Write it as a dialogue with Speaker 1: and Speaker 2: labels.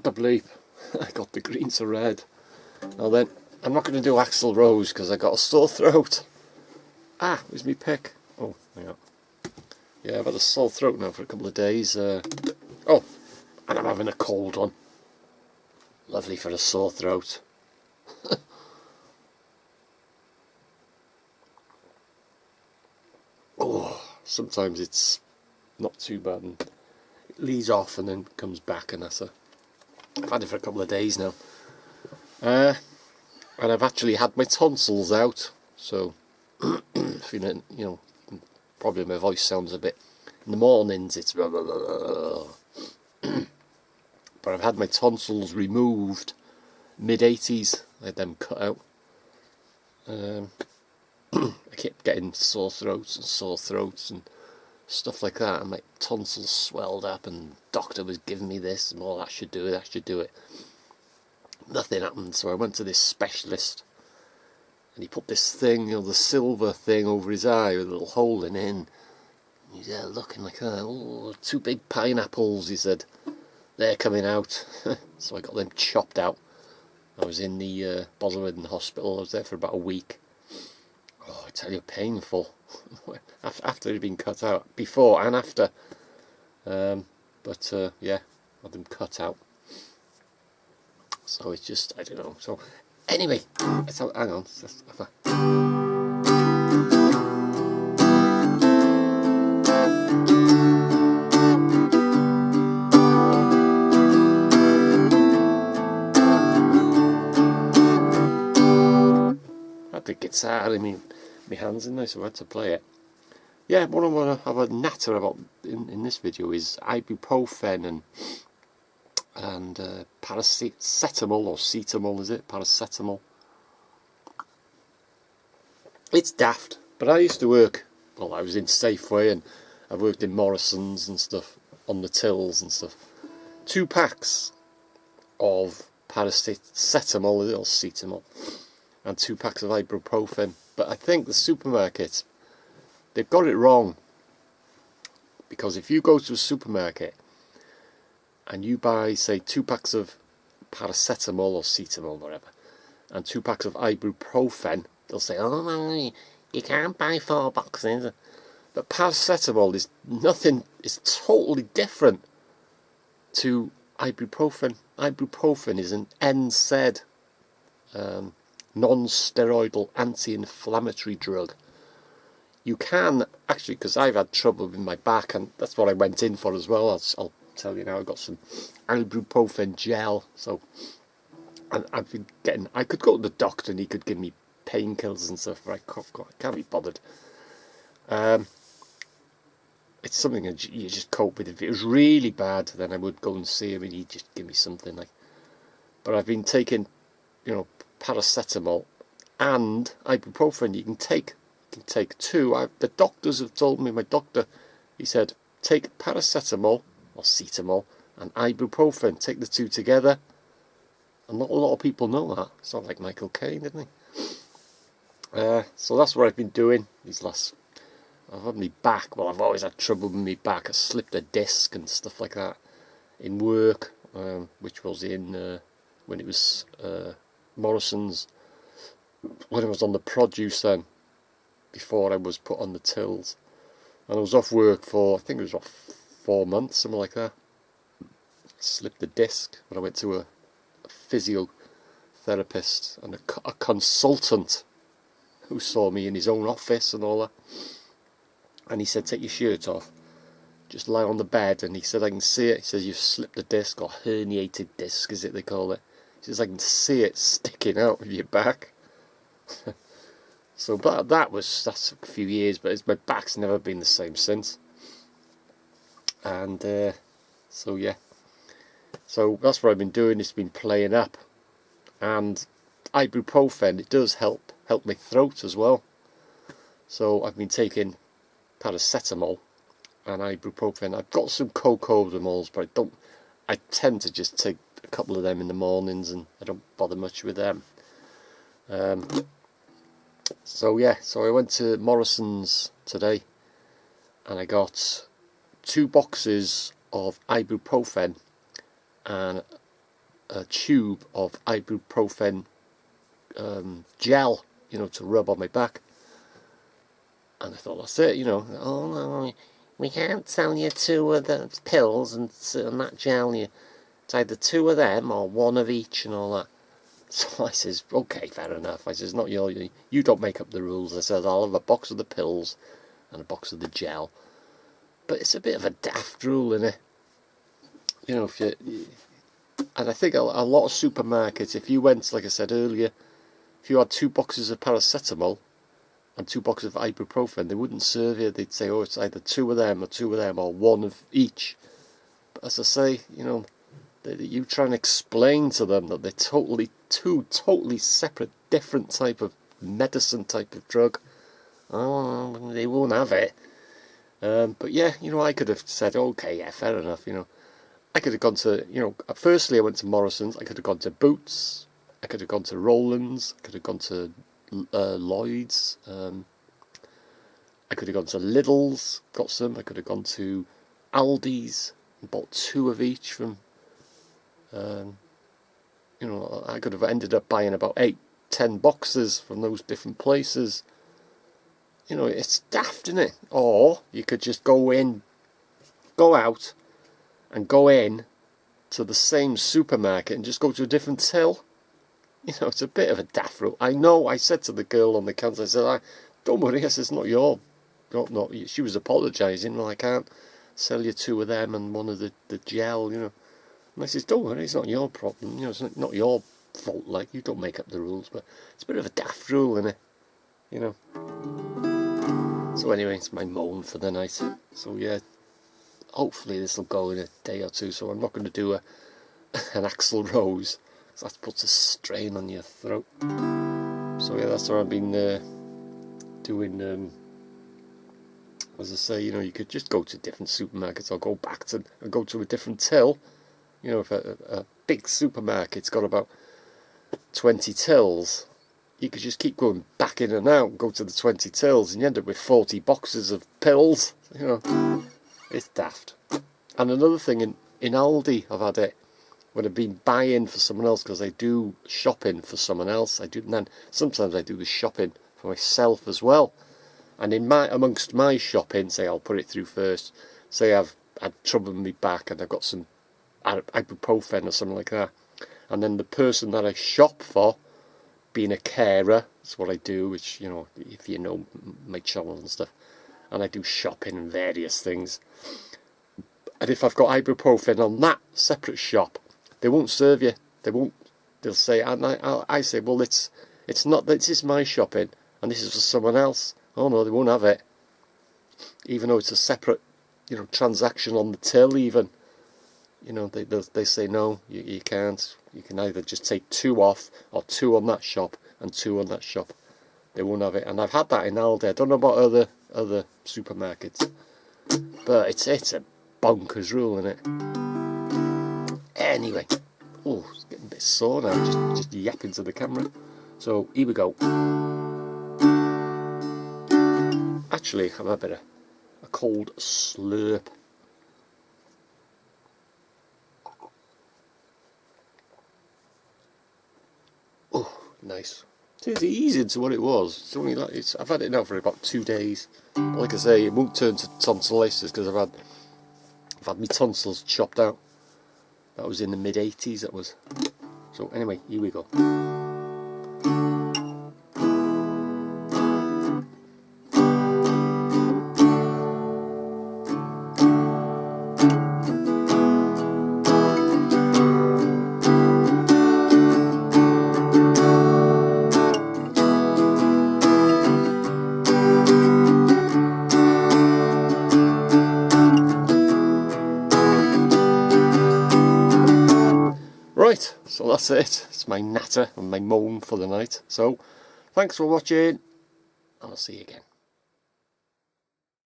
Speaker 1: the bleep. I got the green to red. Now then, I'm not going to do Axl Rose because I got a sore throat. Ah, where's me pick? Oh, hang on. Yeah, I've had a sore throat now for a couple of days. Oh, and I'm having a cold one. Lovely for a sore throat. Oh, sometimes it's not too bad and it leaves off and then comes back, and that's I've had it for a couple of days now. And I've actually had my tonsils out, so feeling, probably my voice sounds a bit, in the mornings it's blah, blah, blah, blah. But I've had my tonsils removed mid-80s. I had them cut out. I kept getting sore throats and stuff like that, and my tonsils swelled up, and doctor was giving me this and all, that should do it. Nothing happened, so I went to this specialist, and he put this thing, the silver thing over his eye with a little hole in it, and he's there looking like that. Oh, 2 big pineapples, he said, they're coming out. So I got them chopped out. I was in the Bosworth hospital. I was there for about a week. Oh, I tell you, painful. After it had been cut out, before and after. But yeah, had them cut out. So it's just, I don't know. So anyway, hang on. I had the guitar in my hands, in there, so I had to play it. Yeah, what I want to have a natter about in this video is ibuprofen and paracetamol, or cetamol, is it? Paracetamol. It's daft, but I used to work, well, I was in Safeway and I worked in Morrison's and stuff, on the tills and stuff. 2 packs of paracetamol, or cetamol, and 2 packs of ibuprofen. But I think the supermarkets, they've got it wrong, because if you go to a supermarket and you buy, say, 2 packs of paracetamol or cetamol, whatever, and 2 packs of ibuprofen, they'll say, oh no, you can't buy 4 boxes. But paracetamol is nothing, it's totally different to ibuprofen. Ibuprofen is an NSAID, non-steroidal anti-inflammatory drug. You can actually, because I've had trouble with my back, and that's what I went in for as well. I'll tell you now, I got some ibuprofen gel. So, and I've been getting, I could go to the doctor and he could give me painkillers and stuff, but I can't be bothered. It's something that you just cope with. If it was really bad, then I would go and see him and he'd just give me something like. But I've been taking, paracetamol and ibuprofen. You can take 2. The doctors have told me, my doctor, he said, take paracetamol or cetamol and ibuprofen, take the 2 together. And not a lot of people know that. It's not like Michael Caine, didn't he? So that's what I've been doing these last. I've had my back. Well, I've always had trouble with my back. I slipped a disc and stuff like that in work, which was in when it was Morrison's, when I was on the produce then, before I was put on the tills, and I was off work for, I think it was 4 months, something like that. Slipped the disc, but I went to a physiotherapist and a consultant who saw me in his own office and all that, and he said, take your shirt off, just lie on the bed, and he said, I can see it. He says, you've slipped a disc, or herniated disc is it they call it. He says, I can see it sticking out of your back. So but that's a few years, but my back's never been the same since. And so yeah, so that's what I've been doing. It's been playing up, and ibuprofen, it does help my throat as well. So I've been taking paracetamol and ibuprofen. I've got some cocodamols, but I tend to just take a couple of them in the mornings, and I don't bother much with them. So yeah, so I went to Morrison's today and I got 2 boxes of ibuprofen and a tube of ibuprofen gel, you know, to rub on my back. And I thought, that's it, you know. Oh no, we can't sell you 2 of the pills and that gel. It's either 2 of them or 1 of each and all that. So I says, okay, fair enough. I says, not you don't make up the rules. I said, I'll have a box of the pills and a box of the gel. But it's a bit of a daft rule, isn't it? You know, and I think a lot of supermarkets, if you went, like I said earlier, if you had 2 boxes of paracetamol and 2 boxes of ibuprofen, they wouldn't serve you. They'd say, oh, it's either 2 of them or 1 of each. But as I say, you know, you try and explain to them that they're two totally separate, different type of medicine, type of drug. Oh, they won't have it. But yeah, you know, I could have said, okay, yeah, fair enough, you know. I could have gone to, you know, firstly I went to Morrison's, I could have gone to Boots, I could have gone to Roland's, I could have gone to Lloyd's, I could have gone to Lidl's, got some, I could have gone to Aldi's, and bought 2 of each from, you know, I could have ended up buying about 8-10 boxes from those different places. You know, it's daft, isn't it? Or you could just go out and go in to the same supermarket and just go to a different till. You know, it's a bit of a daft rule. I know, I said to the girl on the counter, I said, don't worry, I said, it's not your, not, she was apologising, well, I can't sell you 2 of them and 1 of the gel, you know. And I says, don't worry, it's not your problem, you know, it's not your fault, like, you don't make up the rules, but it's a bit of a daft rule, isn't it? You know. So anyway, it's my moan for the night. So yeah, hopefully this will go in a day or 2, so I'm not going to do an Axl Rose, because that puts a strain on your throat. So yeah, that's what I've been doing. As I say, you know, you could just go to different supermarkets or go back to and go to a different till. You know, if a big supermarket's got about 20 tills, you could just keep going back in and out and go to the 20 tills and you end up with 40 boxes of pills. You know, it's daft. And another thing, in Aldi, I've had it when I've been buying for someone else, because I do shopping for someone else. And then sometimes I do the shopping for myself as well. And amongst my shopping, say I'll put it through first. Say I've had trouble with my back and I've got some ibuprofen or something like that. And then the person that I shop for, being a carer, that's what I do, which, you know, if you know my channel and stuff, and I do shopping and various things. And if I've got ibuprofen on that separate shop, they won't serve you. They'll say, and I say, well, it's not, this is my shopping and this is for someone else. Oh no, they won't have it, even though it's a separate, you know, transaction on the till. Even, you know, they say no, you can't. You can either just take 2 off, or 2 on that shop and 2 on that shop. They won't have it. And I've had that in Aldi. I don't know about other supermarkets, but it's a bonkers rule, isn't it? Anyway, oh, it's getting a bit sore now, just yapping to the camera. So here we go. Actually, I'm a bit of a cold slurp. Oh, nice. It's easy to what it was. It's only like I've had it now for about 2 days. But like I say, it won't turn to tonsillitis because I've had my tonsils chopped out. That was in the mid-80s. That was. So anyway, here we go. Right, so that's it. It's my natter and my moan for the night. So, thanks for watching, and I'll see you again.